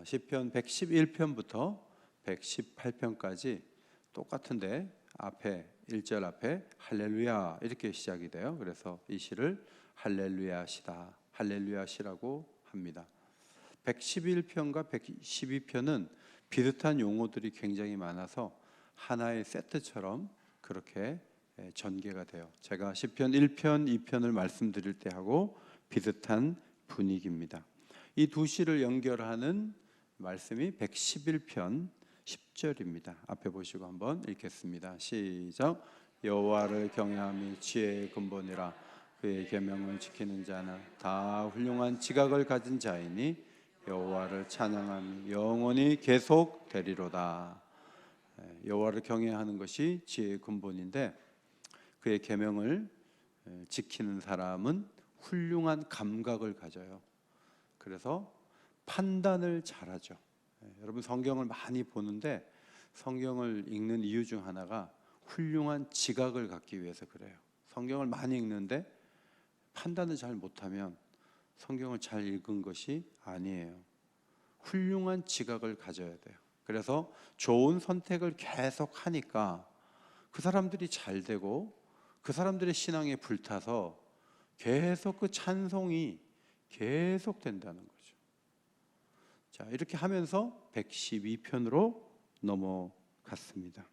시편 111편부터 118편까지 똑같은데 앞에 1절 앞에 할렐루야 이렇게 시작이 돼요. 그래서 이 시를 할렐루야 시다, 할렐루야 시라고 합니다. 111편과 112편은 비슷한 용어들이 굉장히 많아서 하나의 세트처럼 그렇게 전개가 돼요. 제가 시편 1편, 2편을 말씀드릴 때 하고 비슷한 분위기입니다. 이 두 시를 연결하는 말씀이 111편 10절입니다. 앞에 보시고 한번 읽겠습니다. 시작. 여호와를 경외함이 지혜의 근본이라 그의 계명을 지키는 자는 다 훌륭한 지각을 가진 자이니 여호와를 찬양함이 영원히 계속되리로다. 여호와를 경외하는 것이 지혜의 근본인데 그의 계명을 지키는 사람은 훌륭한 감각을 가져요. 그래서 판단을 잘하죠. 여러분 성경을 많이 보는데 성경을 읽는 이유 중 하나가 훌륭한 지각을 갖기 위해서 그래요. 성경을 많이 읽는데 판단을 잘 못하면 성경을 잘 읽은 것이 아니에요. 훌륭한 지각을 가져야 돼요. 그래서 좋은 선택을 계속 하니까 그 사람들이 잘 되고 그 사람들의 신앙에 불타서 계속 그 찬송이 계속 된다는 거죠. 자, 이렇게 하면서 112편으로 넘어갔습니다.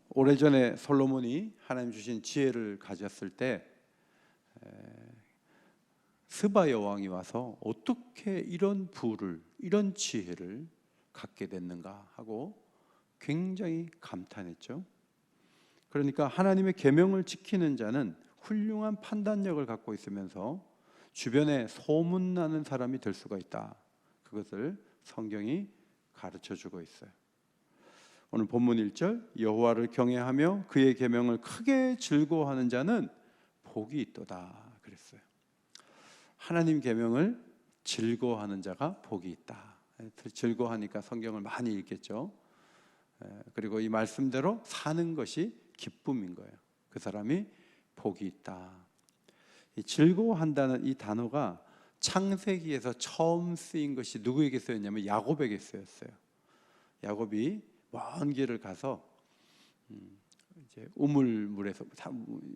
오래전에 솔로몬이 하나님 주신 지혜를 가졌을 때 스바 여왕이 와서 어떻게 이런 부를, 이런 지혜를 갖게 됐는가 하고 굉장히 감탄했죠. 그러니까 하나님의 계명을 지키는 자는 훌륭한 판단력을 갖고 있으면서 주변에 소문나는 사람이 될 수가 있다. 그것을 성경이 가르쳐주고 있어요. 오늘 본문 1절 여호와를 경외하며 그의 계명을 크게 즐거워하는 자는 복이 있도다 그랬어요. 하나님 계명을 즐거워하는 자가 복이 있다. 즐거워하니까 성경을 많이 읽겠죠. 그리고 이 말씀대로 사는 것이 기쁨인 거예요. 그 사람이 복이 있다. 이 즐거워한다는 이 단어가 창세기에서 처음 쓰인 것이 누구에게 쓰였냐면 야곱에게 쓰였어요. 야곱이 먼 길을 가서 이제 우물물에서,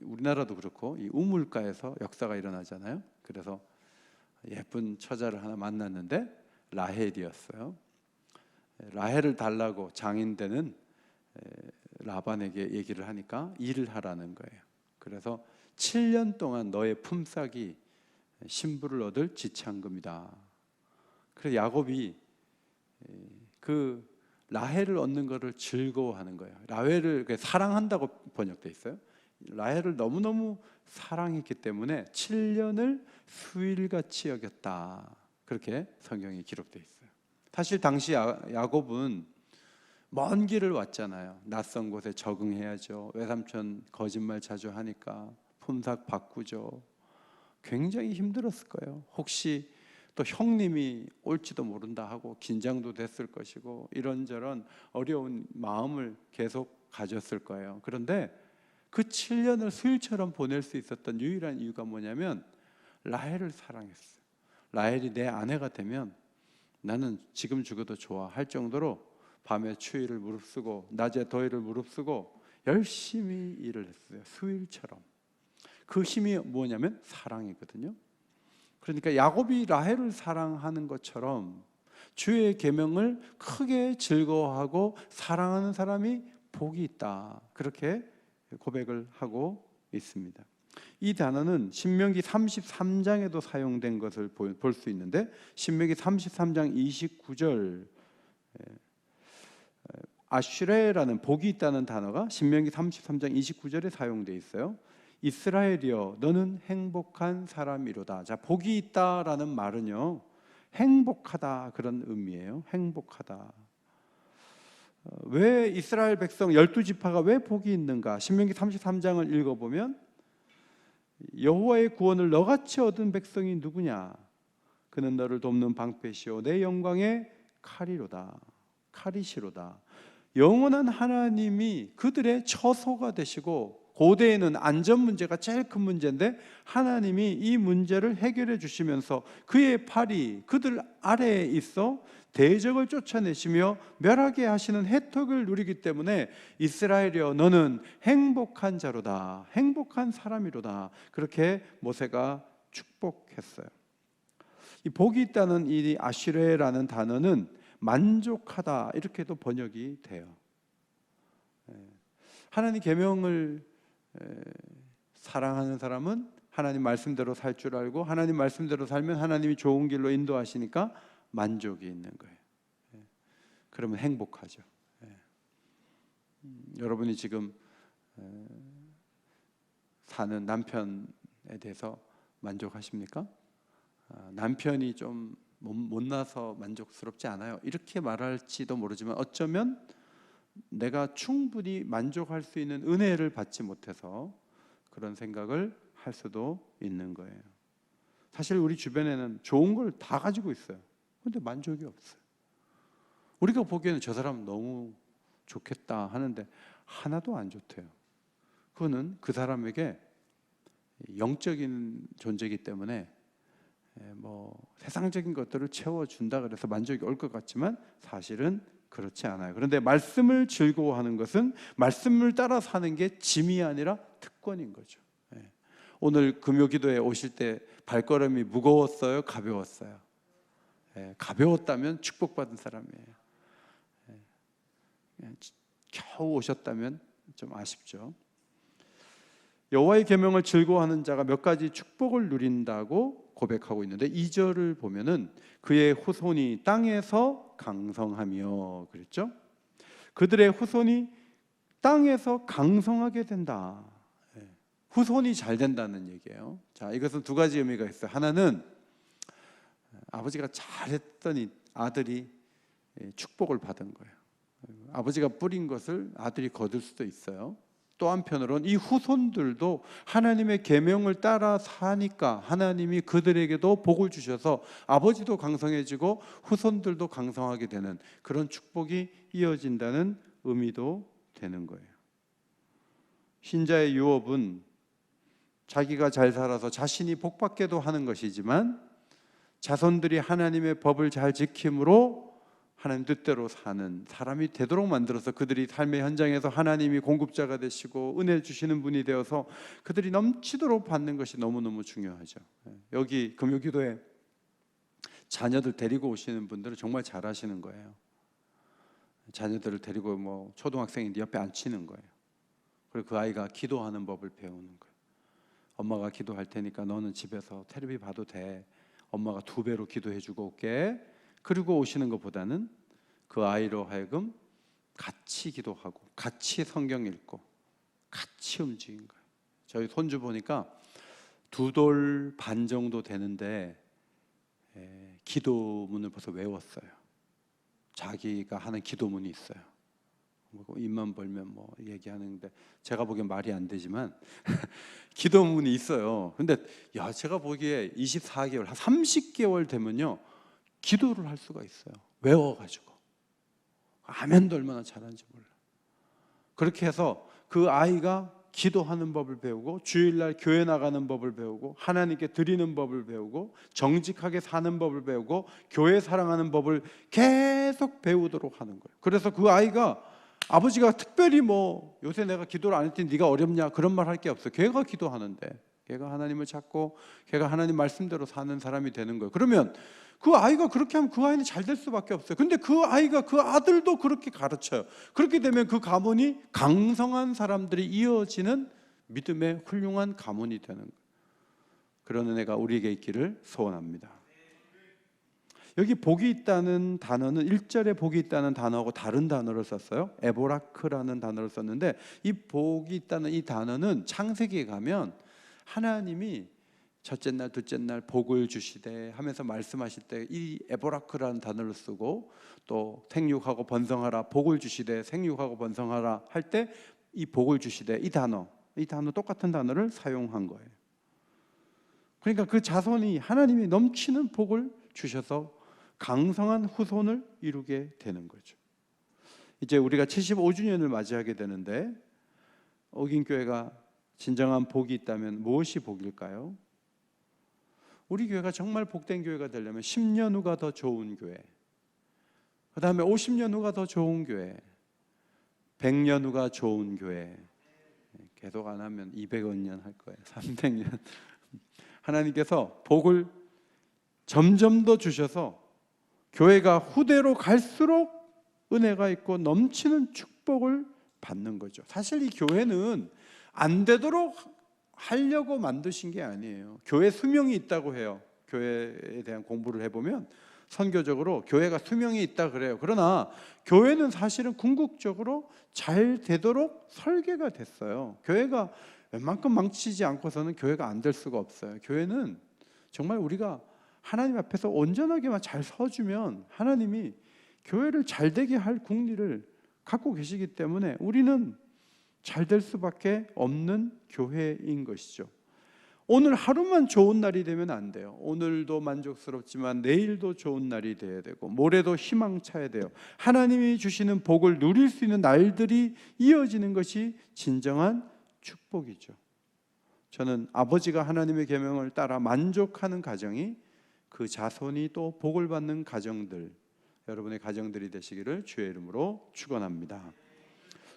우리나라도 그렇고 이 우물가에서 역사가 일어나잖아요. 그래서 예쁜 처자를 하나 만났는데 라헬이었어요. 라헬을 달라고 장인되는 라반에게 얘기를 하니까 일을 하라는 거예요. 그래서 7년 동안 너의 품삯이 신부를 얻을 지참금이다. 그래서 야곱이 그 라헬을 얻는 것을 즐거워하는 거예요. 라헬을 사랑한다고 번역돼 있어요. 라헬을 너무너무 사랑했기 때문에 7년을 수일같이 여겼다. 그렇게 성경에 기록돼 있어요. 사실 당시 야곱은 먼 길을 왔잖아요. 낯선 곳에 적응해야죠. 외삼촌 거짓말 자주 하니까 품삯 바꾸죠. 굉장히 힘들었을 거예요. 혹시 또 형님이 올지도 모른다 하고 긴장도 됐을 것이고 이런저런 어려운 마음을 계속 가졌을 거예요. 그런데 그 7년을 수일처럼 보낼 수 있었던 유일한 이유가 뭐냐면 라헬을 사랑했어요. 라헬이 내 아내가 되면 나는 지금 죽어도 좋아 할 정도로 밤에 추위를 무릅쓰고 낮에 더위를 무릅쓰고 열심히 일을 했어요. 수일처럼. 그 힘이 뭐냐면 사랑이거든요. 그러니까 야곱이 라헬을 사랑하는 것처럼 주의 계명을 크게 즐거워하고 사랑하는 사람이 복이 있다. 그렇게 고백을 하고 있습니다. 이 단어는 신명기 33장에도 사용된 것을 볼 수 있는데 신명기 33장 29절 아슈레라는 복이 있다는 단어가 신명기 33장 29절에 사용되어 있어요. 이스라엘이여 너는 행복한 사람이로다. 자, 복이 있다라는 말은요 행복하다 그런 의미예요. 행복하다. 왜 이스라엘 백성 12지파가 왜 복이 있는가? 신명기 33장을 읽어보면 여호와의 구원을 너같이 얻은 백성이 누구냐? 그는 너를 돕는 방패시오 내 영광의 칼이로다. 칼이시로다. 영원한 하나님이 그들의 처소가 되시고 고대에는 안전 문제가 제일 큰 문제인데 하나님이 이 문제를 해결해 주시면서 그의 팔이 그들 아래에 있어 대적을 쫓아내시며 멸하게 하시는 혜택을 누리기 때문에 이스라엘이여 너는 행복한 자로다, 행복한 사람이로다, 그렇게 모세가 축복했어요. 이 복이 있다는 이 아시레라는 단어는 만족하다 이렇게도 번역이 돼요. 하나님 계명을 사랑하는 사람은 하나님 말씀대로 살 줄 알고 하나님 말씀대로 살면 하나님이 좋은 길로 인도하시니까 만족이 있는 거예요. 그러면 행복하죠. 여러분이 지금 사는 남편에 대해서 만족하십니까? 남편이 좀 못나서 만족스럽지 않아요, 이렇게 말할지도 모르지만 어쩌면 내가 충분히 만족할 수 있는 은혜를 받지 못해서 그런 생각을 할 수도 있는 거예요. 사실 우리 주변에는 좋은 걸 다 가지고 있어요. 그런데 만족이 없어요. 우리가 보기에는 저 사람 너무 좋겠다 하는데 하나도 안 좋대요. 그거는 그 사람에게 영적인 존재이기 때문에 뭐 세상적인 것들을 채워준다 그래서 만족이 올 것 같지만 사실은 그렇지 않아요. 그런데 말씀을 즐거워하는 것은 말씀을 따라 사는 게 짐이 아니라 특권인 거죠. 오늘 금요기도에 오실 때 발걸음이 무거웠어요, 가벼웠어요? 가벼웠다면 축복받은 사람이에요. 겨우 오셨다면 좀 아쉽죠. 여호와의 계명을 즐거워하는 자가 몇 가지 축복을 누린다고 고백하고 있는데 2절을 보면은 그의 후손이 땅에서 강성하며 그랬죠. 그들의 후손이 땅에서 강성하게 된다. 후손이 잘 된다는 얘기예요. 자, 이것은 두 가지 의미가 있어요. 하나는 아버지가 잘했더니 아들이 축복을 받은 거예요. 아버지가 뿌린 것을 아들이 거둘 수도 있어요. 또 한편으로는 이 후손들도 하나님의 계명을 따라 사니까 하나님이 그들에게도 복을 주셔서 아버지도 강성해지고 후손들도 강성하게 되는 그런 축복이 이어진다는 의미도 되는 거예요. 신자의 유업은 자기가 잘 살아서 자신이 복받게도 하는 것이지만 자손들이 하나님의 법을 잘 지킴으로 하나님 뜻대로 사는 사람이 되도록 만들어서 그들이 삶의 현장에서 하나님이 공급자가 되시고 은혜 주시는 분이 되어서 그들이 넘치도록 받는 것이 너무너무 중요하죠. 여기 금요기도에 자녀들 데리고 오시는 분들은 정말 잘하시는 거예요. 자녀들을 데리고 뭐 초등학생인데 옆에 앉히는 거예요. 그리고 그 아이가 기도하는 법을 배우는 거예요. 엄마가 기도할 테니까 너는 집에서 텔레비 봐도 돼. 엄마가 2배로 기도해주고 올게. 그리고 오시는 것보다는 그 아이로 하여금 같이 기도하고 같이 성경 읽고 같이 움직인 거예요. 저희 손주 보니까 2돌 반 정도 되는데 기도문을 벌써 외웠어요. 자기가 하는 기도문이 있어요. 입만 벌면 뭐 얘기하는데 제가 보기엔 말이 안 되지만 기도문이 있어요. 근데 야, 제가 보기에 24개월, 한 30개월 되면요 기도를 할 수가 있어요. 외워가지고 아멘도 얼마나 잘하는지 몰라. 그렇게 해서 그 아이가 기도하는 법을 배우고 주일날 교회 나가는 법을 배우고 하나님께 드리는 법을 배우고 정직하게 사는 법을 배우고 교회 사랑하는 법을 계속 배우도록 하는 거예요. 그래서 그 아이가 아버지가 특별히 뭐 요새 내가 기도를 안 했더니 네가 어렵냐 그런 말 할 게 없어요. 걔가 기도하는데 걔가 하나님을 찾고 걔가 하나님 말씀대로 사는 사람이 되는 거예요. 그러면 그 아이가 그렇게 하면 그 아이는 잘 될 수밖에 없어요. 근데 그 아이가 그 아들도 그렇게 가르쳐요. 그렇게 되면 그 가문이 강성한 사람들이 이어지는 믿음의 훌륭한 가문이 되는 거예요. 그런 은혜가 우리에게 있기를 소원합니다. 여기 복이 있다는 단어는 1절에 복이 있다는 단어하고 다른 단어를 썼어요. 에보라크라는 단어를 썼는데 이 복이 있다는 이 단어는 창세기에 가면 하나님이 첫째 날 둘째 날 복을 주시되 하면서 말씀하실 때 이 에보라크라는 단어를 쓰고 또 생육하고 번성하라 복을 주시되 생육하고 번성하라 할 때 이 복을 주시되 이 단어 똑같은 단어를 사용한 거예요. 그러니까 그 자손이 하나님이 넘치는 복을 주셔서 강성한 후손을 이루게 되는 거죠. 이제 우리가 75주년을 맞이하게 되는데 어긴교회가 진정한 복이 있다면 무엇이 복일까요? 우리 교회가 정말 복된 교회가 되려면 10년 후가 더 좋은 교회, 그 다음에 50년 후가 더 좋은 교회, 100년 후가 좋은 교회, 계속 안 하면 200년 할 거예요. 300년. 하나님께서 복을 점점 더 주셔서 교회가 후대로 갈수록 은혜가 있고 넘치는 축복을 받는 거죠. 사실 이 교회는 안 되도록 하려고 만드신 게 아니에요. 교회 수명이 있다고 해요. 교회에 대한 공부를 해보면 선교적으로 교회가 수명이 있다 그래요. 그러나 교회는 사실은 궁극적으로 잘 되도록 설계가 됐어요. 교회가 웬만큼 망치지 않고서는 교회가 안 될 수가 없어요. 교회는 정말 우리가 하나님 앞에서 온전하게만 잘 서주면 하나님이 교회를 잘 되게 할 국리를 갖고 계시기 때문에 우리는 잘 될 수밖에 없는 교회인 것이죠. 오늘 하루만 좋은 날이 되면 안 돼요. 오늘도 만족스럽지만 내일도 좋은 날이 돼야 되고 모레도 희망차야 돼요. 하나님이 주시는 복을 누릴 수 있는 날들이 이어지는 것이 진정한 축복이죠. 저는 아버지가 하나님의 계명을 따라 만족하는 가정이 그 자손이 또 복을 받는 가정들, 여러분의 가정들이 되시기를 주의 이름으로 축원합니다.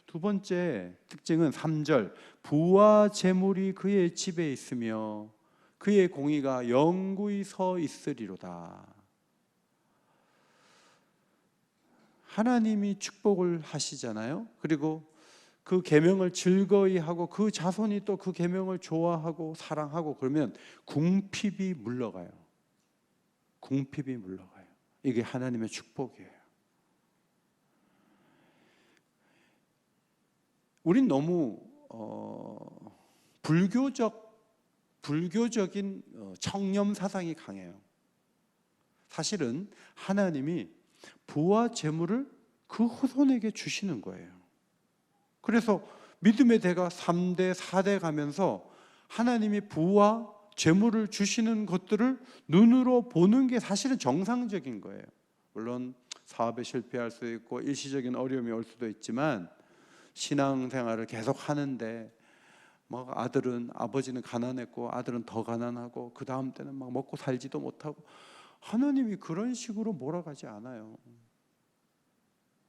두 번째 특징은 3절, 부와 재물이 그의 집에 있으며 그의 공의가 영구히 서 있으리로다. 하나님이 축복을 하시잖아요. 그리고 그 계명을 즐거이 하고 그 자손이 또 그 계명을 좋아하고 사랑하고 그러면 궁핍이 물러가요. 궁핍이 물러가요. 이게 하나님의 축복이에요. 우린 너무 불교적인 청렴 사상이 강해요. 사실은 하나님이 부와 재물을 그 후손에게 주시는 거예요. 그래서 믿음의 대가 3대, 4대 가면서 하나님이 부와 재물을 주시는 것들을 눈으로 보는 게 사실은 정상적인 거예요. 물론 사업에 실패할 수도 있고 일시적인 어려움이 올 수도 있지만 신앙생활을 계속 하는데 막 아버지는 가난했고 아들은 더 가난하고 그 다음 때는 막 먹고 살지도 못하고 하나님이 그런 식으로 몰아가지 않아요.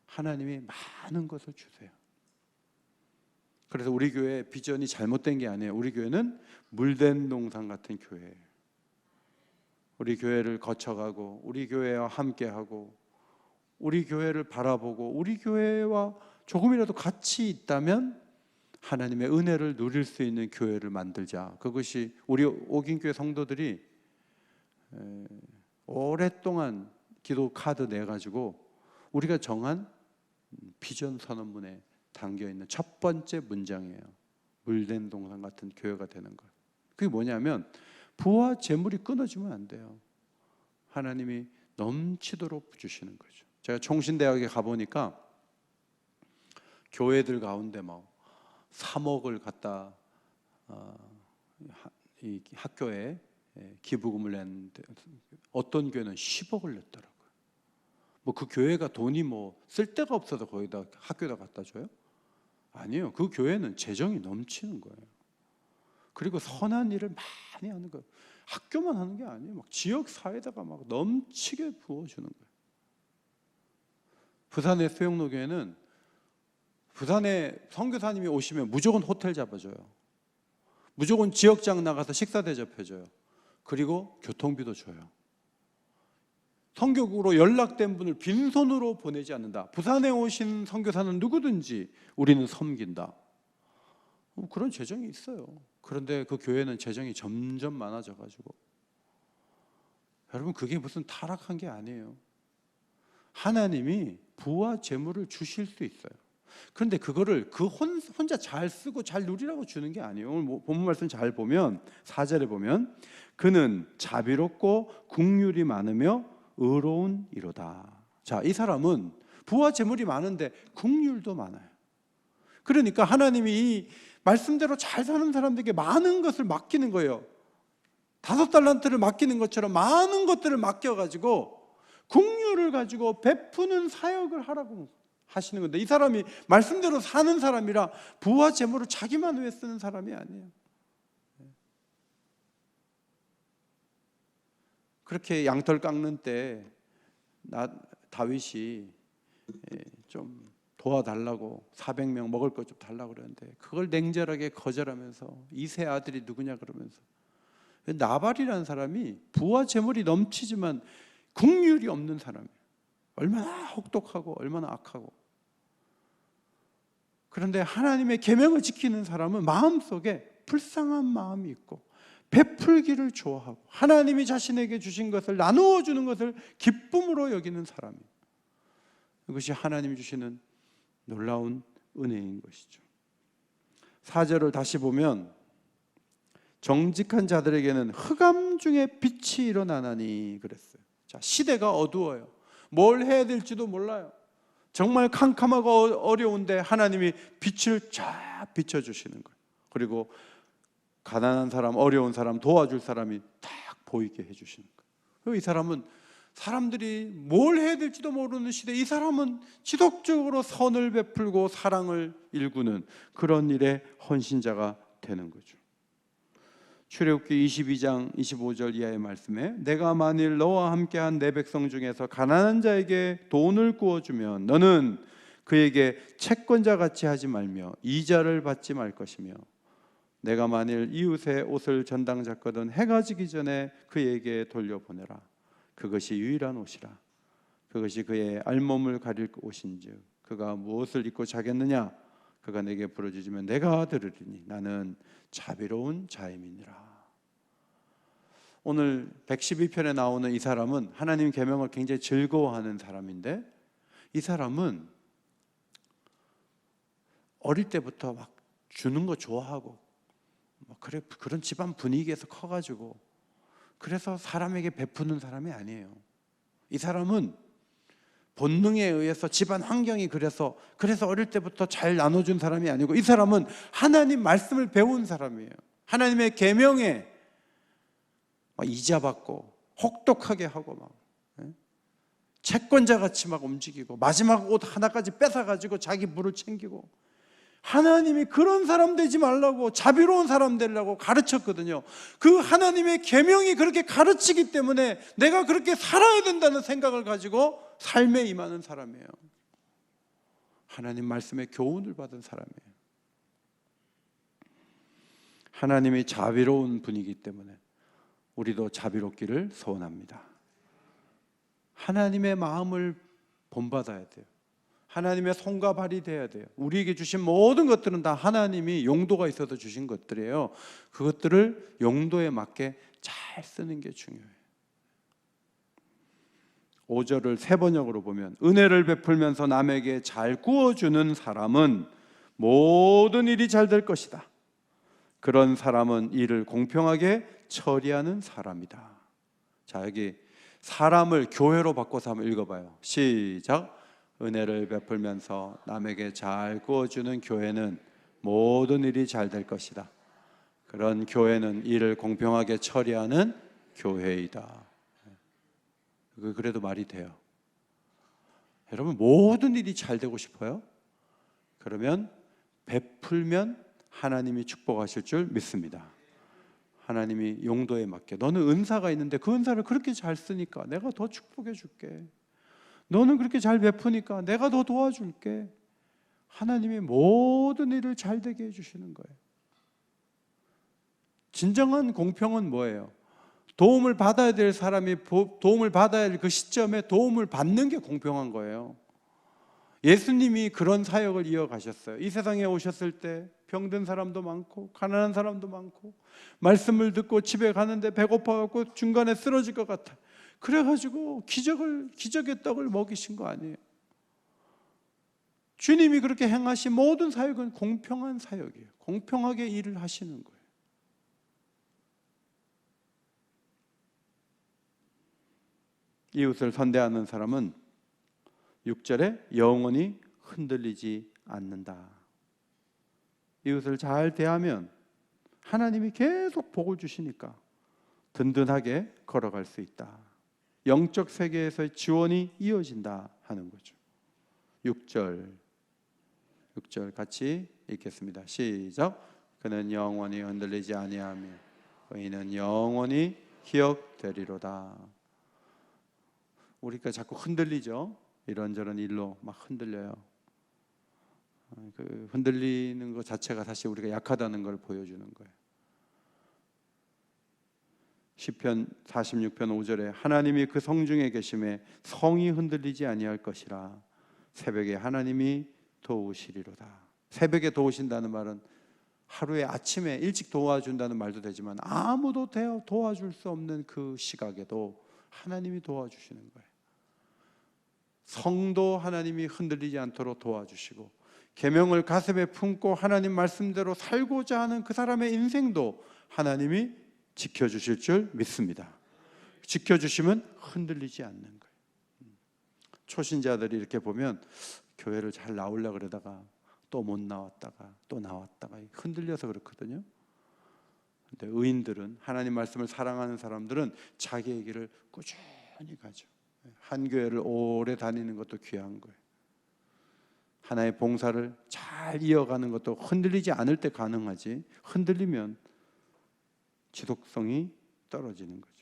하나님이 많은 것을 주세요. 그래서 우리 교회 비전이 잘못된 게 아니에요. 우리 교회는 물된 동산 같은 교회예요. 우리 교회를 거쳐가고 우리 교회와 함께하고 우리 교회를 바라보고 우리 교회와 조금이라도 같이 있다면 하나님의 은혜를 누릴 수 있는 교회를 만들자. 그것이 우리 오긴교회 성도들이 오랫동안 기도 카드 내가지고 우리가 정한 비전 선언문에 담겨있는 첫 번째 문장이에요. 물된 동산 같은 교회가 되는 것. 그게 뭐냐면 부와 재물이 끊어지면 안 돼요. 하나님이 넘치도록 주시는 거죠. 제가 총신대학에 가보니까 교회들 가운데 막 3억을 갖다 이 학교에 기부금을 냈는데 어떤 교회는 10억을 냈더라고요. 뭐 그 교회가 돈이 뭐 쓸 데가 없어서 거기다 학교에다 갖다 줘요? 아니에요. 그 교회는 재정이 넘치는 거예요. 그리고 선한 일을 많이 하는 거예요. 학교만 하는 게 아니에요. 막 지역 사회에다가 막 넘치게 부어주는 거예요. 부산의 수영로 교회는 부산에 선교사님이 오시면 무조건 호텔 잡아줘요. 무조건 지역장 나가서 식사 대접해줘요. 그리고 교통비도 줘요. 선교국으로 연락된 분을 빈손으로 보내지 않는다. 부산에 오신 선교사는 누구든지 우리는 섬긴다. 그런 재정이 있어요. 그런데 그 교회는 재정이 점점 많아져가지고 여러분 그게 무슨 타락한 게 아니에요. 하나님이 부와 재물을 주실 수 있어요. 그런데 그거를 혼자 잘 쓰고 잘 누리라고 주는 게 아니에요. 오늘 본문 말씀 잘 보면 4절에 보면 그는 자비롭고 긍휼이 많으며 의로운 이로다. 자, 이 사람은 부와 재물이 많은데 긍휼도 많아요. 그러니까 하나님이 이 말씀대로 잘 사는 사람들에게 많은 것을 맡기는 거예요. 5달란트를 맡기는 것처럼 많은 것들을 맡겨가지고 긍휼을 가지고 베푸는 사역을 하라고 하시는 건데, 이 사람이 말씀대로 사는 사람이라 부와 재물을 자기만 위해 쓰는 사람이 아니에요. 그렇게 양털 깎는 때 다윗이 좀 도와달라고 400명 먹을 것 좀 달라고 그러는데 그걸 냉철하게 거절하면서 이 세 아들이 누구냐 그러면서, 나발이라는 사람이 부와 재물이 넘치지만 국률이 없는 사람이에요. 얼마나 혹독하고 얼마나 악하고. 그런데 하나님의 계명을 지키는 사람은 마음속에 불쌍한 마음이 있고 베풀기를 좋아하고 하나님이 자신에게 주신 것을 나누어 주는 것을 기쁨으로 여기는 사람이에요. 이것이 하나님이 주시는 놀라운 은혜인 것이죠. 4절을 다시 보면 정직한 자들에게는 흑암 중에 빛이 일어나나니 그랬어요. 자, 시대가 어두워요. 뭘 해야 될지도 몰라요. 정말 캄캄하고 어려운데 하나님이 빛을 쫙 비춰주시는 거예요. 그리고 가난한 사람, 어려운 사람, 도와줄 사람이 딱 보이게 해주시는 거예요. 이 사람은 사람들이 뭘 해야 될지도 모르는 시대, 이 사람은 지속적으로 선을 베풀고 사랑을 일구는 그런 일의 헌신자가 되는 거죠. 출애굽기 22장 25절 이하의 말씀에 내가 만일 너와 함께한 내 백성 중에서 가난한 자에게 돈을 구워주면 너는 그에게 채권자 같이 하지 말며 이자를 받지 말 것이며 내가 만일 이웃의 옷을 전당 잡거든 해가 지기 전에 그에게 돌려보내라. 그것이 유일한 옷이라. 그것이 그의 알몸을 가릴 옷인즉 그가 무엇을 입고 자겠느냐. 그가 내게 부르짖으면 내가 들으리니 나는 자비로운 자임이니라. 오늘 112편에 나오는 이 사람은 하나님 계명을 굉장히 즐거워하는 사람인데, 이 사람은 어릴 때부터 막 주는 거 좋아하고 그런 집안 분위기에서 커가지고 그래서 사람에게 베푸는 사람이 아니에요. 이 사람은 본능에 의해서 집안 환경이 그래서 어릴 때부터 잘 나눠준 사람이 아니고, 이 사람은 하나님 말씀을 배운 사람이에요. 하나님의 계명에 막 이자 받고 혹독하게 하고 막 채권자같이 막 움직이고 마지막 옷 하나까지 뺏어가지고 자기 물을 챙기고, 하나님이 그런 사람 되지 말라고 자비로운 사람 되려고 가르쳤거든요. 그 하나님의 계명이 그렇게 가르치기 때문에 내가 그렇게 살아야 된다는 생각을 가지고 삶에 임하는 사람이에요. 하나님 말씀의 교훈을 받은 사람이에요. 하나님이 자비로운 분이기 때문에 우리도 자비롭기를 소원합니다. 하나님의 마음을 본받아야 돼요. 하나님의 손과 발이 돼야 돼요. 우리에게 주신 모든 것들은 다 하나님이 용도가 있어서 주신 것들이에요. 그것들을 용도에 맞게 잘 쓰는 게 중요해요. 5절을 세 번역으로 보면 은혜를 베풀면서 남에게 잘 구워주는 사람은 모든 일이 잘 될 것이다. 그런 사람은 일을 공평하게 처리하는 사람이다. 자, 여기 사람을 교회로 바꿔서 한번 읽어봐요. 시작. 은혜를 베풀면서 남에게 잘 구워주는 교회는 모든 일이 잘 될 것이다. 그런 교회는 일을 공평하게 처리하는 교회이다. 그래도 말이 돼요. 여러분, 모든 일이 잘 되고 싶어요? 그러면 베풀면 하나님이 축복하실 줄 믿습니다. 하나님이 용도에 맞게, 너는 은사가 있는데 그 은사를 그렇게 잘 쓰니까 내가 더 축복해 줄게. 너는 그렇게 잘 베푸니까 내가 더 도와줄게. 하나님이 모든 일을 잘 되게 해주시는 거예요. 진정한 공평은 뭐예요? 도움을 받아야 될 사람이 도움을 받아야 할 그 시점에 도움을 받는 게 공평한 거예요. 예수님이 그런 사역을 이어가셨어요. 이 세상에 오셨을 때 병든 사람도 많고 가난한 사람도 많고 말씀을 듣고 집에 가는데 배고파갖고 중간에 쓰러질 것 같아. 그래가지고 기적의 떡을 먹이신 거 아니에요. 주님이 그렇게 행하신 모든 사역은 공평한 사역이에요. 공평하게 일을 하시는 거예요. 이웃을 선대하는 사람은 6절에 영원히 흔들리지 않는다. 이웃을 잘 대하면 하나님이 계속 복을 주시니까 든든하게 걸어갈 수 있다. 영적 세계에서의 지원이 이어진다 하는 거죠. 6절 같이 읽겠습니다. 시작. 그는 영원히 흔들리지 아니하며 의인은 영원히 기억되리로다. 우리가 자꾸 흔들리죠. 이런저런 일로 막 흔들려요. 그 흔들리는 것 자체가 사실 우리가 약하다는 걸 보여주는 거예요. 시편 46편 5절에 하나님이 그 성중에 계심에 성이 흔들리지 아니할 것이라. 새벽에 하나님이 도우시리로다. 새벽에 도우신다는 말은 하루에 아침에 일찍 도와준다는 말도 되지만 아무도 도와줄 수 없는 그 시각에도 하나님이 도와주시는 거예요. 성도 하나님이 흔들리지 않도록 도와주시고, 계명을 가슴에 품고 하나님 말씀대로 살고자 하는 그 사람의 인생도 하나님이 지켜주실 줄 믿습니다. 지켜주시면 흔들리지 않는 거예요. 초신자들이 이렇게 보면 교회를 잘 나오려고 그러다가 또 못 나왔다가 또 나왔다가 흔들려서 그렇거든요. 근데 의인들은, 하나님 말씀을 사랑하는 사람들은 자기의 길을 꾸준히 가죠. 한 교회를 오래 다니는 것도 귀한 거예요. 하나의 봉사를 잘 이어가는 것도 흔들리지 않을 때 가능하지, 흔들리면 지속성이 떨어지는 거죠.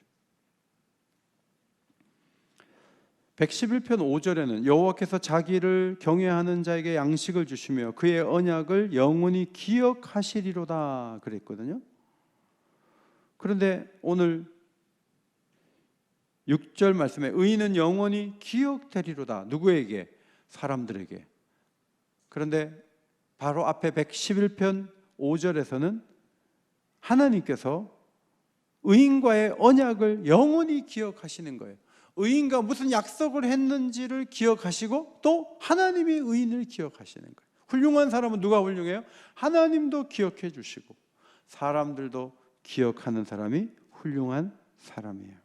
111편 5절에는 여호와께서 자기를 경외하는 자에게 양식을 주시며 그의 언약을 영원히 기억하시리로다 그랬거든요. 그런데 오늘 6절 말씀에 의인은 영원히 기억되리로다. 누구에게? 사람들에게. 그런데 바로 앞에 111편 5절에서는 하나님께서 의인과의 언약을 영원히 기억하시는 거예요. 의인과 무슨 약속을 했는지를 기억하시고 또 하나님이 의인을 기억하시는 거예요. 훌륭한 사람은 누가 훌륭해요? 하나님도 기억해 주시고 사람들도 기억하는 사람이 훌륭한 사람이에요.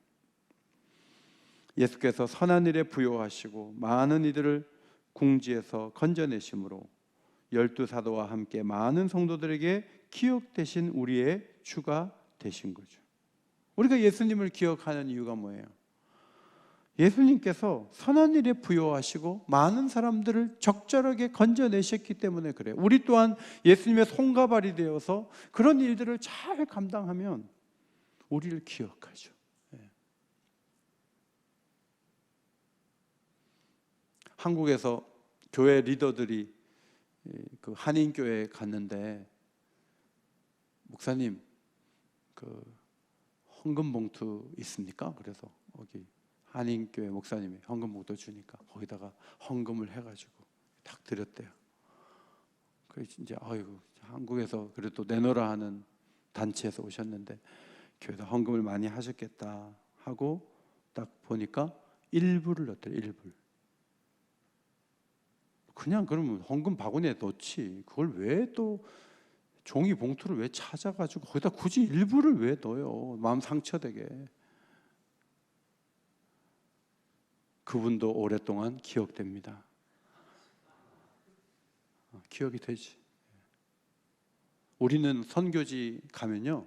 예수께서 선한 일에 부요하시고 많은 이들을 궁지에서 건져내심으로 12사도와 함께 많은 성도들에게 기억되신 우리의 주가 되신 거죠. 우리가 예수님을 기억하는 이유가 뭐예요? 예수님께서 선한 일에 부요하시고 많은 사람들을 적절하게 건져내셨기 때문에 그래요. 우리 또한 예수님의 손가발이 되어서 그런 일들을 잘 감당하면 우리를 기억하죠. 한국에서 교회 리더들이 그 한인교회에 갔는데, 목사님 그 헌금 봉투 있습니까? 그래서 거기 한인교회 목사님이 헌금 봉투 주니까 거기다가 헌금을 해가지고 딱 드렸대요. 그래서 이제 아이고, 한국에서 그래도 내놓으라 하는 단체에서 오셨는데 교회에다 헌금을 많이 하셨겠다 하고 딱 보니까 일부를 넣었대요. 일부. 그냥 그러면 헌금 바구니에 넣지, 그걸 왜 또 종이 봉투를 왜 찾아가지고 거기다 굳이 일부를 왜 넣어요? 마음 상처되게. 그분도 오랫동안 기억됩니다. 기억이 되지. 우리는 선교지 가면요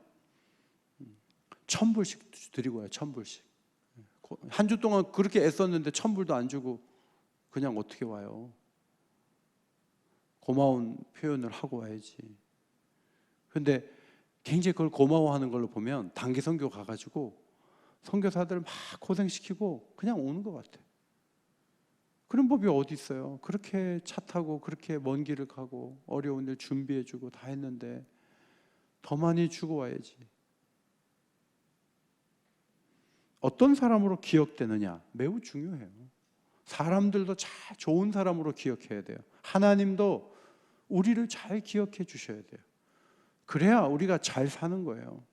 1,000불씩 드리고 와요. 1,000불씩. 한 주 동안 그렇게 애썼는데 1,000불도 안 주고 그냥 어떻게 와요? 고마운 표현을 하고 와야지. 근데 굉장히 그걸 고마워하는 걸로 보면 단기 선교 가가지고 선교사들 막 고생시키고 그냥 오는 것 같아. 그런 법이 어디 있어요? 그렇게 차 타고 그렇게 먼 길을 가고 어려운 일 준비해주고 다 했는데 더 많이 주고 와야지. 어떤 사람으로 기억되느냐 매우 중요해요. 사람들도 잘 좋은 사람으로 기억해야 돼요. 하나님도 우리를 잘 기억해 주셔야 돼요. 그래야 우리가 잘 사는 거예요.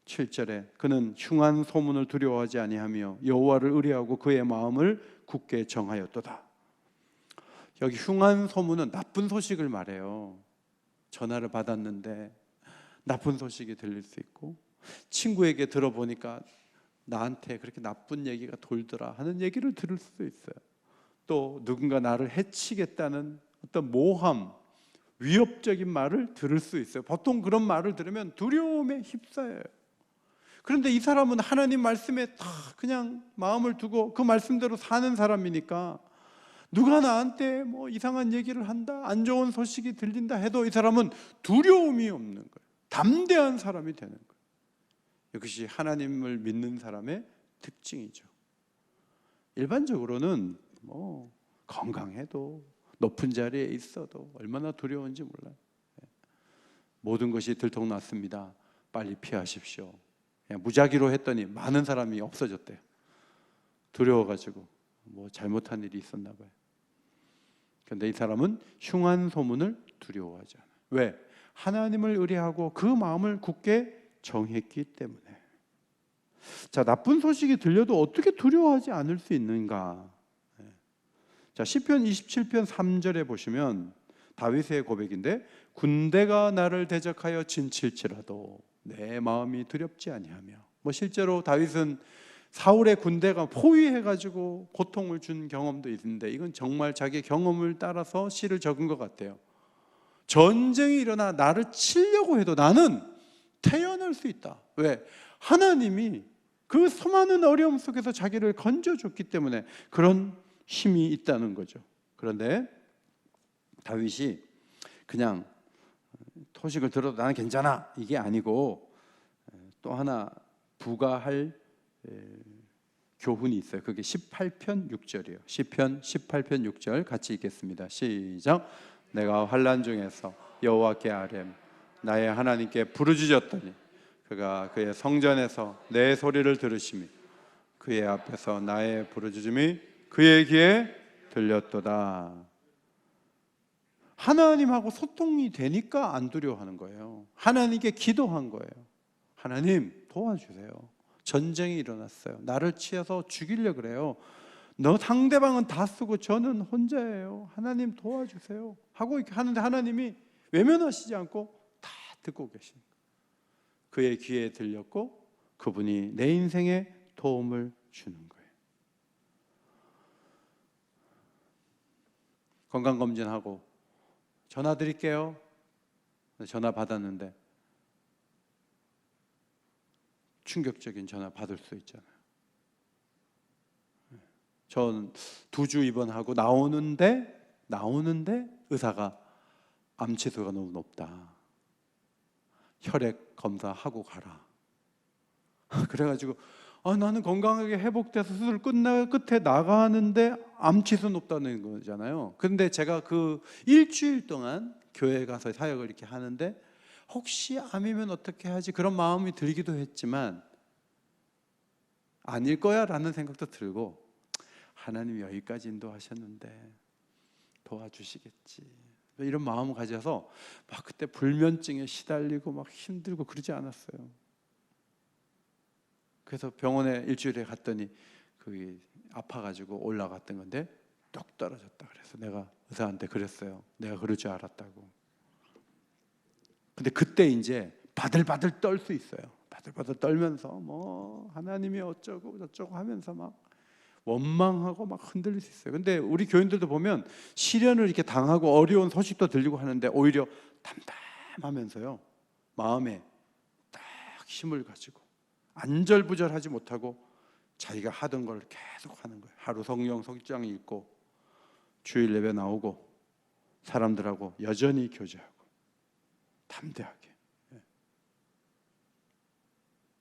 7절에 그는 흉한 소문을 두려워하지 아니하며 여호와를 의뢰하고 그의 마음을 굳게 정하였도다. 여기 흉한 소문은 나쁜 소식을 말해요. 전화를 받았는데 나쁜 소식이 들릴 수 있고, 친구에게 들어보니까 나한테 그렇게 나쁜 얘기가 돌더라 하는 얘기를 들을 수도 있어요. 또 누군가 나를 해치겠다는 어떤 모함, 위협적인 말을 들을 수 있어요. 보통 그런 말을 들으면 두려움에 휩싸여요. 그런데 이 사람은 하나님 말씀에 다 그냥 마음을 두고 그 말씀대로 사는 사람이니까 누가 나한테 뭐 이상한 얘기를 한다, 안 좋은 소식이 들린다 해도 이 사람은 두려움이 없는 거예요. 담대한 사람이 되는 거예요. 이것이 하나님을 믿는 사람의 특징이죠. 일반적으로는 뭐 건강해도 높은 자리에 있어도 얼마나 두려운지 몰라요. 모든 것이 들통났습니다. 빨리 피하십시오. 그냥 무작위로 했더니 많은 사람이 없어졌대요. 두려워가지고 뭐 잘못한 일이 있었나 봐요. 그런데 이 사람은 흉한 소문을 두려워하지 않아요. 왜? 하나님을 의뢰하고 그 마음을 굳게 정했기 때문에. 자, 나쁜 소식이 들려도 어떻게 두려워하지 않을 수 있는가? 자, 시편 27편 3절에 보시면 다윗의 고백인데, 군대가 나를 대적하여 진칠지라도 내 마음이 두렵지 아니하며. 뭐 실제로 다윗은 사울의 군대가 포위해가지고 고통을 준 경험도 있는데, 이건 정말 자기 경험을 따라서 시를 적은 것 같아요. 전쟁이 일어나 나를 치려고 해도 나는 태어날 수 있다. 왜? 하나님이 그 수많은 어려움 속에서 자기를 건져줬기 때문에 그런 힘이 있다는 거죠. 그런데 다윗이 그냥 소식을 들어도 나는 괜찮아 이게 아니고 또 하나 부가할 교훈이 있어요. 그게 18편 6절이에요. 시편 18편 6절 같이 읽겠습니다. 시작. 내가 환난 중에서 여호와께 아뢰м 나의 하나님께 부르짖었더니 그가 그의 성전에서 내 소리를 들으시며 그의 앞에서 나의 부르짖음이 그의 귀에 들렸도다. 하나님하고 소통이 되니까 안 두려워하는 거예요. 하나님께 기도한 거예요. 하나님 도와주세요. 전쟁이 일어났어요. 나를 치어서 죽이려 그래요. 너 상대방은 다 쓰고 저는 혼자예요. 하나님 도와주세요 하고 이렇게 하는데 하나님이 외면하시지 않고 다 듣고 계신 거예요. 그의 귀에 들렸고 그분이 내 인생에 도움을 주는 거예요. 건강검진하고 전화 드릴게요. 전화 받았는데 충격적인 전화 받을 수 있잖아요. 전 2주 입원하고 나오는데 의사가 암치수가 너무 높다. 혈액 검사하고 가라. 그래가지고 나는 건강하게 회복돼서 수술 끝에 나가는데 암치수 높다는 거잖아요. 근데 제가 그 일주일 동안 교회 가서 사역을 이렇게 하는데 혹시 암이면 어떻게 하지 그런 마음이 들기도 했지만 아닐 거야 라는 생각도 들고 하나님 여기까지 인도하셨는데 도와주시겠지 이런 마음을 가져서 막 그때 불면증에 시달리고 막 힘들고 그러지 않았어요. 그래서 병원에 일주일에 갔더니 그게 아파가지고 올라갔던 건데 뚝 떨어졌다. 그래서 내가 의사한테 그랬어요. 내가 그럴 줄 알았다고. 근데 그때 이제 바들바들 떨 수 있어요. 바들바들 떨면서 뭐 하나님이 어쩌고 저쩌고 하면서 막 원망하고 막 흔들릴 수 있어요. 근데 우리 교인들도 보면 시련을 이렇게 당하고 어려운 소식도 들리고 하는데 오히려 담담하면서요 마음에 딱 힘을 가지고 안절부절하지 못하고 자기가 하던 걸 계속 하는 거예요. 하루 성령 성장 읽고 주일 예배 나오고 사람들하고 여전히 교제하고 담대하게.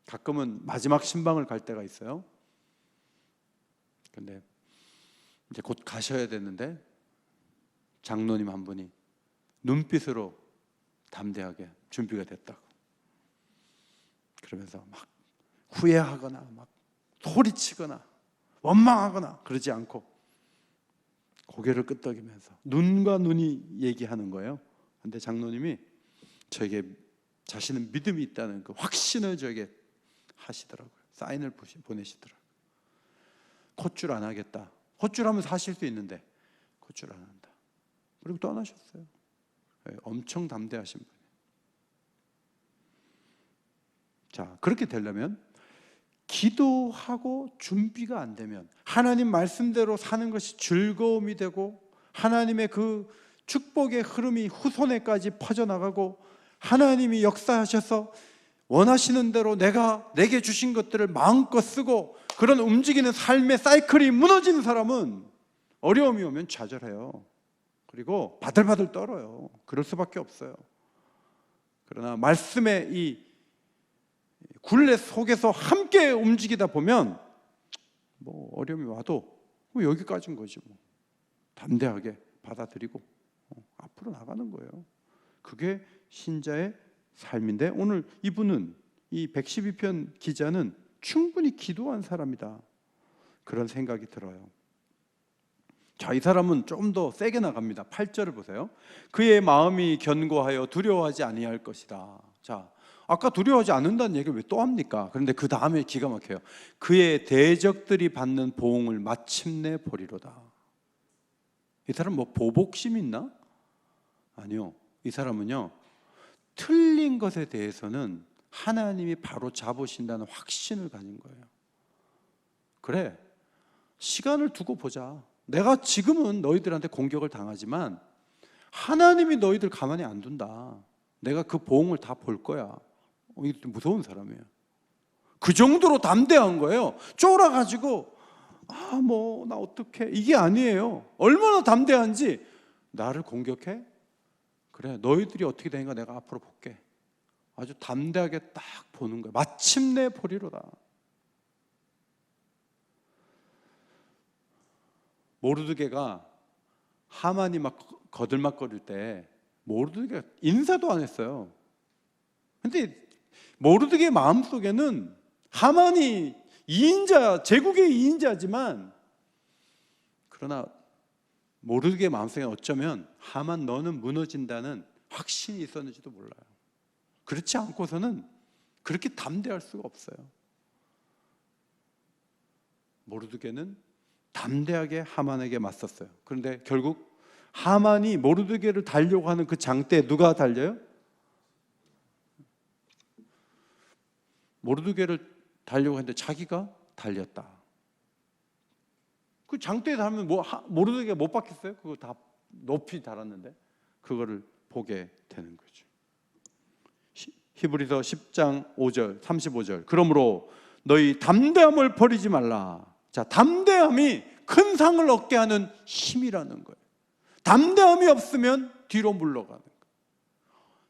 가끔은 마지막 신방을 갈 때가 있어요. 근데 이제 곧 가셔야 되는데 장로님 한 분이 눈빛으로 담대하게 준비가 됐다고 그러면서 막 후회하거나 막 소리치거나 원망하거나 그러지 않고 고개를 끄덕이면서 눈과 눈이 얘기하는 거예요. 근데 장로님이 저에게 자신은 믿음이 있다는 그 확신을 저에게 하시더라고요. 사인을 보내시더라고요. 콧줄 안 하겠다. 콧줄하면 사실 수 있는데 콧줄 안 한다. 그리고 떠나셨어요. 엄청 담대하신 분이에요. 자, 그렇게 되려면 기도하고 준비가 안 되면 하나님 말씀대로 사는 것이 즐거움이 되고 하나님의 그 축복의 흐름이 후손에까지 퍼져나가고 하나님이 역사하셔서 원하시는 대로 내게 주신 것들을 마음껏 쓰고 그런 움직이는 삶의 사이클이 무너지는 사람은 어려움이 오면 좌절해요. 그리고 바들바들 떨어요. 그럴 수밖에 없어요. 그러나 말씀의 이 굴레 속에서 함께 움직이다 보면 뭐 어려움이 와도 뭐 여기까지인 거지 뭐. 담대하게 받아들이고 앞으로 나가는 거예요. 그게 신자의 삶인데, 오늘 이분은, 이 112편 기자는 충분히 기도한 사람이다, 그런 생각이 들어요. 자, 이 사람은 좀 더 세게 나갑니다. 8절을 보세요. 그의 마음이 견고하여 두려워하지 아니할 것이다. 자, 아까 두려워하지 않는다는 얘기를 왜 또 합니까? 그런데 그 다음에 기가 막혀요. 그의 대적들이 받는 보응을 마침내 보리로다. 이 사람 뭐 보복심 있나? 아니요. 이 사람은요, 틀린 것에 대해서는 하나님이 바로 잡으신다는 확신을 가진 거예요. 그래, 시간을 두고 보자. 내가 지금은 너희들한테 공격을 당하지만 하나님이 너희들 가만히 안 둔다. 내가 그 보응을 다 볼 거야. 이게 무서운 사람이에요. 그 정도로 담대한 거예요. 쫄아가지고 뭐 나 어떡해, 이게 아니에요. 얼마나 담대한지, 나를 공격해? 그래, 너희들이 어떻게 되는가 내가 앞으로 볼게. 아주 담대하게 딱 보는 거예요. 마침내 보리로다. 모르드게가 하만이 막 거들막거릴 때 모르드게가 인사도 안 했어요. 근데 모르드게 마음속에는 하만이 2인자, 제국의 2인자지만, 그러나 모르드게 마음속에 어쩌면 하만 너는 무너진다는 확신이 있었는지도 몰라요. 그렇지 않고서는 그렇게 담대할 수가 없어요. 모르드게는 담대하게 하만에게 맞섰어요. 그런데 결국 하만이 모르드게를 달려고 하는 그 장대에 누가 달려요? 모르드게를 달려고 했는데 자기가 달렸다. 그 장대에 달면 뭐 모르드게가 못 받겠어요? 그거 다 높이 달았는데 그거를 보게 되는 거죠. 히브리서 10장 5절 35절. 그러므로 너희 담대함을 버리지 말라. 자, 담대함이 큰 상을 얻게 하는 힘이라는 거예요. 담대함이 없으면 뒤로 물러가는 거예요.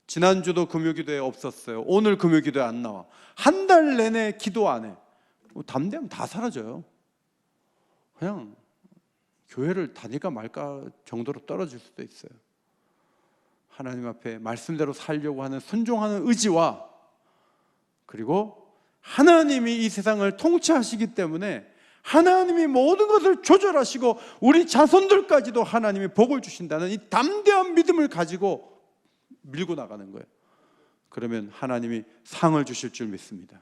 지난주도 금요기도에 없었어요. 오늘 금요기도에 안 나와. 한 달 내내 기도 안 해. 담대함 다 사라져요. 그냥 교회를 다닐까 말까 정도로 떨어질 수도 있어요. 하나님 앞에 말씀대로 살려고 하는 순종하는 의지와, 그리고 하나님이 이 세상을 통치하시기 때문에 하나님이 모든 것을 조절하시고 우리 자손들까지도 하나님이 복을 주신다는 이 담대한 믿음을 가지고 밀고 나가는 거예요. 그러면 하나님이 상을 주실 줄 믿습니다.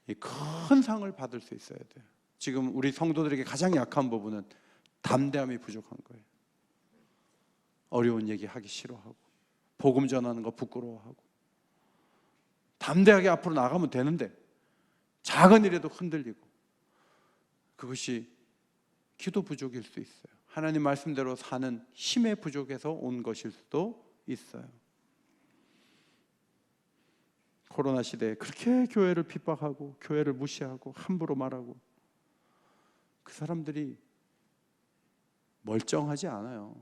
이 큰 상을 받을 수 있어야 돼요. 지금 우리 성도들에게 가장 약한 부분은 담대함이 부족한 거예요. 어려운 얘기 하기 싫어하고, 복음 전하는 거 부끄러워하고, 담대하게 앞으로 나가면 되는데 작은 일에도 흔들리고, 그것이 기도 부족일 수 있어요. 하나님 말씀대로 사는 힘의 부족에서 온 것일 수도 있어요. 코로나 시대에 그렇게 교회를 핍박하고 교회를 무시하고 함부로 말하고, 그 사람들이 멀쩡하지 않아요.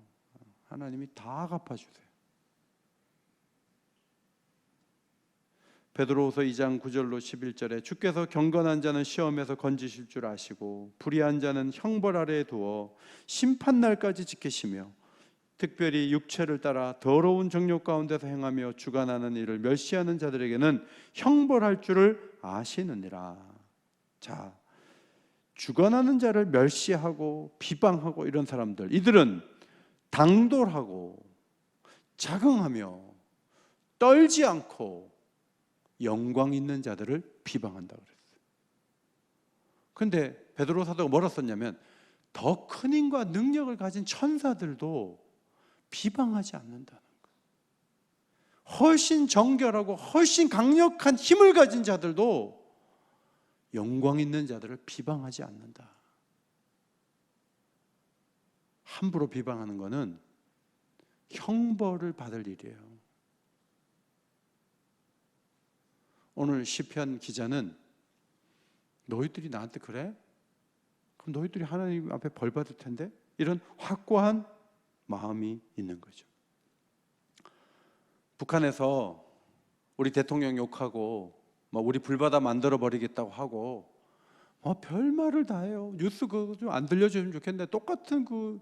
하나님이 다 갚아주세요. 베드로후서 2장 9절로 11절에 주께서 경건한 자는 시험에서 건지실 줄 아시고 불의한 자는 형벌 아래에 두어 심판날까지 지키시며 특별히 육체를 따라 더러운 정욕 가운데서 행하며 주관하는 일을 멸시하는 자들에게는 형벌할 줄을 아시느니라. 자, 주관하는 자를 멸시하고 비방하고 이런 사람들, 이들은 당돌하고 자긍하며 떨지 않고 영광 있는 자들을 비방한다고 그랬어요. 그런데 베드로 사도가 뭐라 썼냐면, 더 큰 힘과 능력을 가진 천사들도 비방하지 않는다는 거예요. 훨씬 정결하고 훨씬 강력한 힘을 가진 자들도 영광 있는 자들을 비방하지 않는다. 함부로 비방하는 것은 형벌을 받을 일이에요. 오늘 시편 기자는 너희들이 나한테 그래? 그럼 너희들이 하나님 앞에 벌 받을 텐데? 이런 확고한 마음이 있는 거죠. 북한에서 우리 대통령 욕하고 우리 불바다 만들어 버리겠다고 하고 별말을 다 해요. 뉴스 그거 좀 안 들려주면 좋겠는데 똑같은 그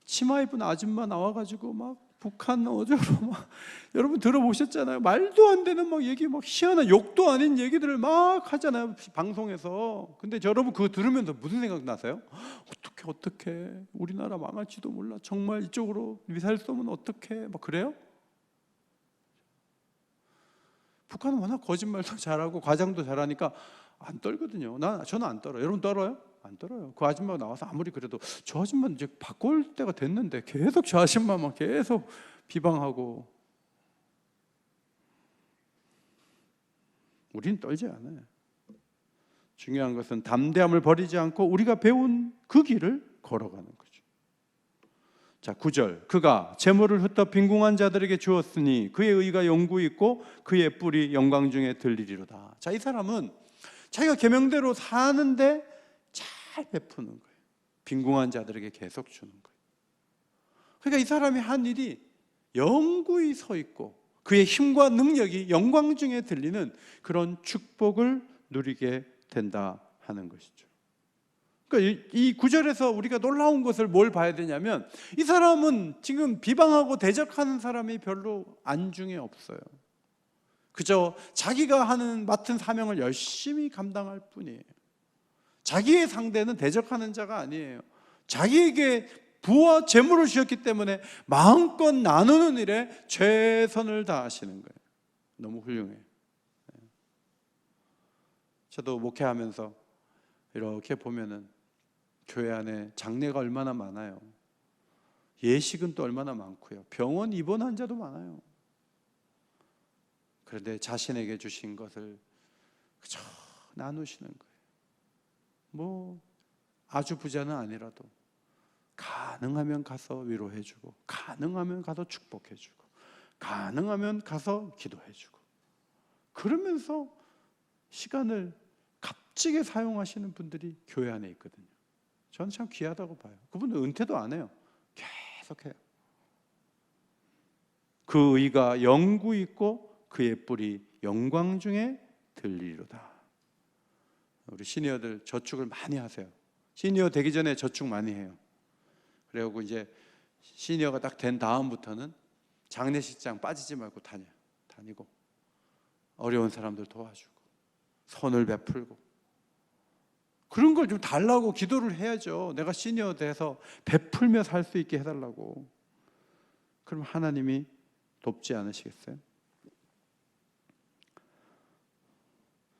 치마 입은 아줌마 나와가지고 막 북한 어쩌고 막 여러분 들어보셨잖아요. 말도 안 되는 막 얘기, 막 희한한 욕도 아닌 얘기들을 막 하잖아요, 방송에서. 근데 여러분 그거 들으면서 무슨 생각 나세요? 어떻게 우리나라 망할지도 몰라. 정말 이쪽으로 미사일 쏘면 어떡해? 막 그래요? 북한은 워낙 거짓말도 잘하고 과장도 잘하니까 안 떨거든요. 저는 안 떨어요. 여러분 떨어요? 안 떨어요. 그 아줌마가 나와서 아무리 그래도 저 아줌마는 이제 바꿀 때가 됐는데 계속 저 아줌마만 계속 비방하고. 우리는 떨지 않아요. 중요한 것은 담대함을 버리지 않고 우리가 배운 그 길을 걸어가는 거죠. 자, 9절. 그가 재물을 흩어 빈궁한 자들에게 주었으니 그의 의가 영구히 있고 그의 뿔이 영광 중에 들리리로다. 자, 이 사람은 자기가 계명대로 사는데 잘 베푸는 거예요. 빈궁한 자들에게 계속 주는 거예요. 그러니까 이 사람이 한 일이 영구히 서 있고 그의 힘과 능력이 영광 중에 들리는 그런 축복을 누리게 된다 하는 것이죠. 그러니까 이 구절에서 우리가 놀라운 것을 뭘 봐야 되냐면 이 사람은 지금 비방하고 대적하는 사람이 별로 안중에 없어요. 그저 자기가 맡은 사명을 열심히 감당할 뿐이에요. 자기의 상대는 대적하는 자가 아니에요. 자기에게 부와 재물을 주셨기 때문에 마음껏 나누는 일에 최선을 다하시는 거예요. 너무 훌륭해요. 저도 목회하면서 이렇게 보면은 교회 안에 장례가 얼마나 많아요. 예식은 또 얼마나 많고요. 병원 입원 환자도 많아요. 그런데 자신에게 주신 것을 그저 나누시는 거예요. 아주 부자는 아니라도 가능하면 가서 위로해주고, 가능하면 가서 축복해주고, 가능하면 가서 기도해주고, 그러면서 시간을 값지게 사용하시는 분들이 교회 안에 있거든요. 저는 참 귀하다고 봐요. 그분은 은퇴도 안 해요. 계속해요. 그 의가 영구히 있고 그의 뿔이 영광 중에 들리리로다. 우리 시니어들 저축을 많이 하세요. 시니어 되기 전에 저축 많이 해요. 그리고 이제 시니어가 딱 된 다음부터는 장례식장 빠지지 말고 다니고 어려운 사람들 도와주고 선을 베풀고 그런 걸 좀 달라고 기도를 해야죠. 내가 시니어 돼서 베풀며 살 수 있게 해달라고. 그럼 하나님이 돕지 않으시겠어요?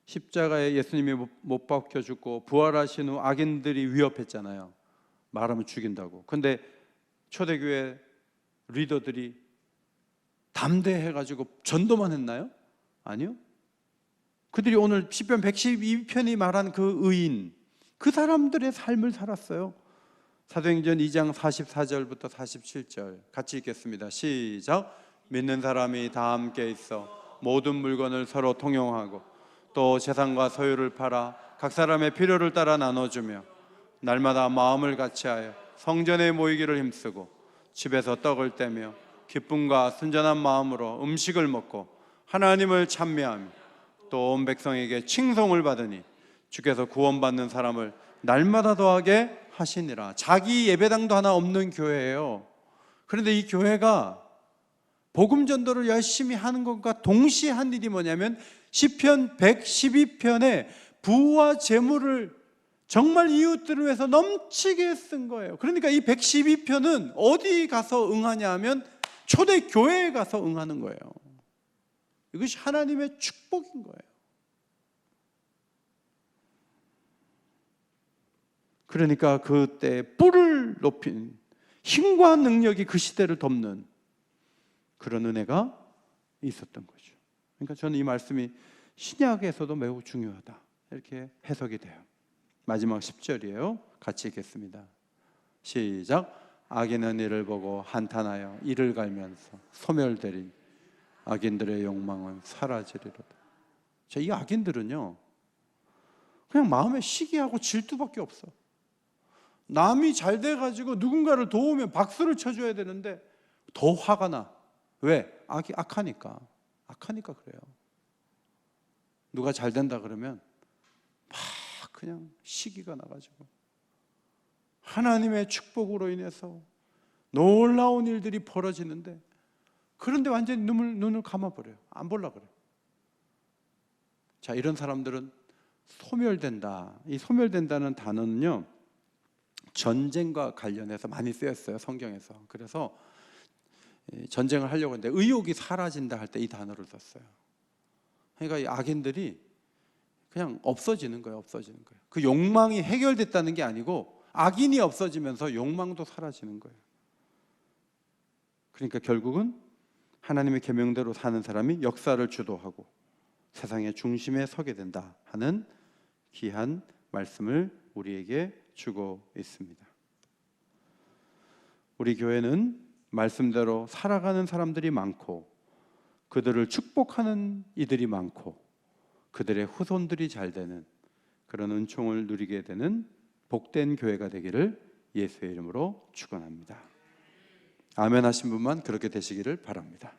십자가에 예수님이 못 박혀 죽고 부활하신 후 악인들이 위협했잖아요. 말하면 죽인다고. 근데 초대교회 리더들이 담대해가지고 전도만 했나요? 아니요. 그들이 오늘 시편 112편이 말한 그 의인, 그 사람들의 삶을 살았어요. 사도행전 2장 44절부터 47절 같이 읽겠습니다. 시작. 믿는 사람이 다 함께 있어 모든 물건을 서로 통용하고 또 재산과 소유를 팔아 각 사람의 필요를 따라 나눠주며 날마다 마음을 같이하여 성전에 모이기를 힘쓰고 집에서 떡을 떼며 기쁨과 순전한 마음으로 음식을 먹고 하나님을 찬미하며 또 온 백성에게 칭송을 받으니 주께서 구원받는 사람을 날마다 더하게 하시니라. 자기 예배당도 하나 없는 교회예요. 그런데 이 교회가 복음 전도를 열심히 하는 것과 동시에 한 일이 뭐냐면 시편 112편에 부와 재물을 정말 이웃들을 위해서 넘치게 쓴 거예요. 그러니까 이 112편은 어디 가서 응하냐 하면 초대 교회에 가서 응하는 거예요. 이것이 하나님의 축복인 거예요. 그러니까 그때 뿔을 높인 힘과 능력이 그 시대를 덮는 그런 은혜가 있었던 거죠. 그러니까 저는 이 말씀이 신약에서도 매우 중요하다 이렇게 해석이 돼요. 마지막 10절이에요. 같이 읽겠습니다. 시작. 악인은 이를 보고 한탄하여 이를 갈면서 소멸되리니 악인들의 욕망은 사라지리로다. 자, 이 악인들은요 그냥 마음에 시기하고 질투밖에 없어. 남이 잘 돼가지고 누군가를 도우면 박수를 쳐줘야 되는데 더 화가 나. 왜? 악하니까 그래요. 누가 잘 된다 그러면 막 그냥 시기가 나가지고 하나님의 축복으로 인해서 놀라운 일들이 벌어지는데, 그런데 완전히 눈을 감아버려요. 안 보려고 그래요. 자, 이런 사람들은 소멸된다. 이 소멸된다는 단어는요, 전쟁과 관련해서 많이 쓰였어요, 성경에서. 그래서 전쟁을 하려고 했는데 의욕이 사라진다 할 때 이 단어를 썼어요. 그러니까 이 악인들이 그냥 없어지는 거예요. 그 욕망이 해결됐다는 게 아니고 악인이 없어지면서 욕망도 사라지는 거예요. 그러니까 결국은 하나님의 계명대로 사는 사람이 역사를 주도하고 세상의 중심에 서게 된다 하는 귀한 말씀을 우리에게 주고 있습니다. 우리 교회는 말씀대로 살아가는 사람들이 많고 그들을 축복하는 이들이 많고 그들의 후손들이 잘 되는 그런 은총을 누리게 되는 복된 교회가 되기를 예수의 이름으로 축원합니다. 아멘 하신 분만 그렇게 되시기를 바랍니다.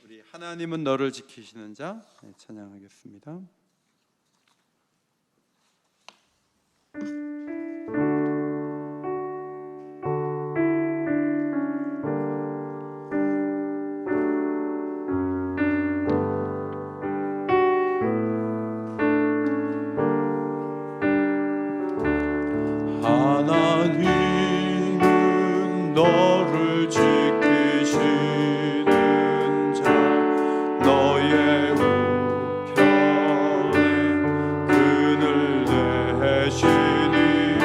우리 하나님은 너를 지키시는 자 찬양하겠습니다. 하나님은 너를 지키시는 자 너의 우편에 그늘 내시니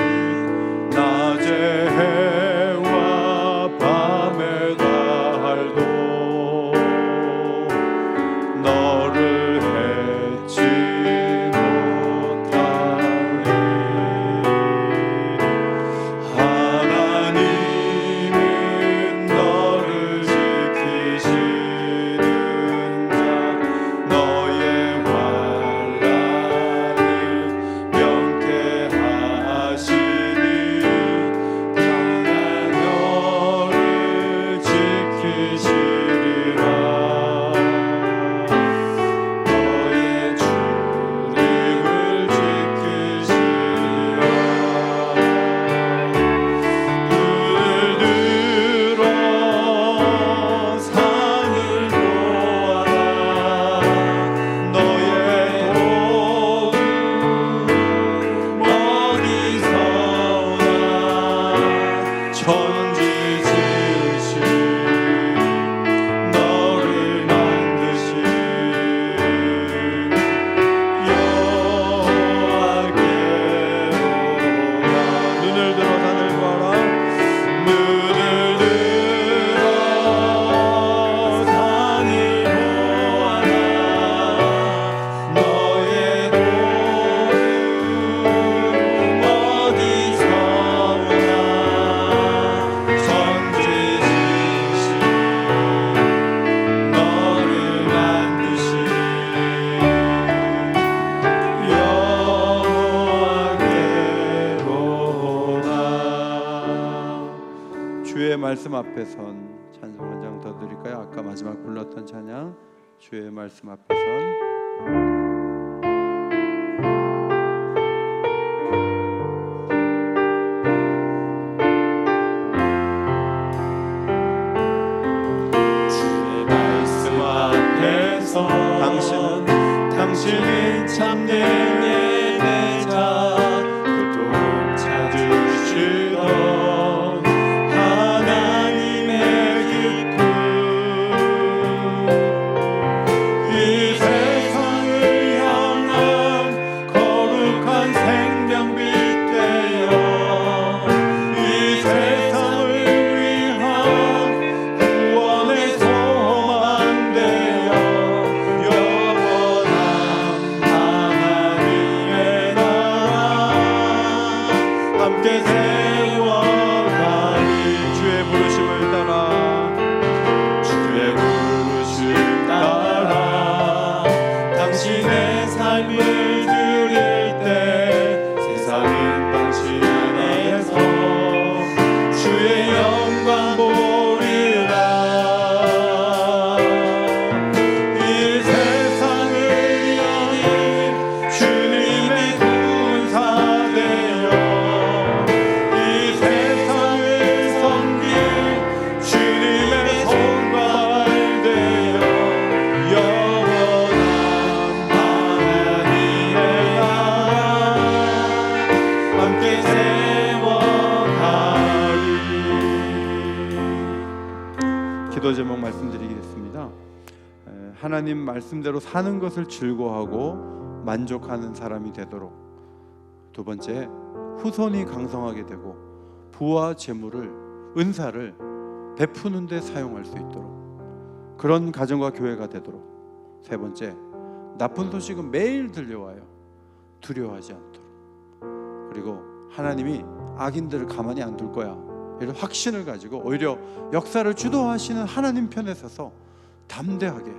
낮에 해와 밤에 달도 너를 해치 못하리. 하나님은 너를 지키시는 자 너의 환난을 명쾌하시니 강한 너를 지키시리라. 너의 출입을 지키시리라. 눈을 들어 산을 보아라. 너의 도움 어디서 오나. 천지 지으신 너를 만드신 여호와께로라. 눈을 들어 산을 보아라. 눈을 들어 산을 보아라. 너의 도움 어디서 오나. 천지 지으신 너를 만드신 여호와께로다. 주의 말씀 앞에 선 찬송 한 장 더 드릴까요? 아까 마지막 불렀던 찬양 주의 말씀 앞에 선. 주의 말씀 앞에서 당신은 참된 예배자 그토록 찾으시던 하나님의 기쁨 이 세상 기도 제목 말씀드리겠습니다. 하나님 말씀대로 사는 것을 즐거워하고 만족하는 사람이 되도록. 두 번째, 후손이 강성하게 되고 부와 재물을, 은사를 베푸는 데 사용할 수 있도록, 그런 가정과 교회가 되도록. 세 번째, 나쁜 소식은 매일 들려와요. 두려워하지 않도록. 그리고 하나님이 악인들을 가만히 안 둘 거야, 이런 확신을 가지고 오히려 역사를 주도하시는 하나님 편에 서서 담대하게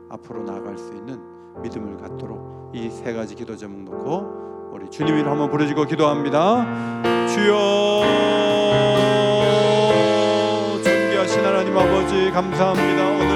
앞으로 나아갈 수 있는 믿음을 갖도록 이 세 가지 기도 제목 놓고 우리 주님 이름 한번 부르짖고 기도합니다. 주여, 존귀하신 하나님 아버지 감사합니다. 오늘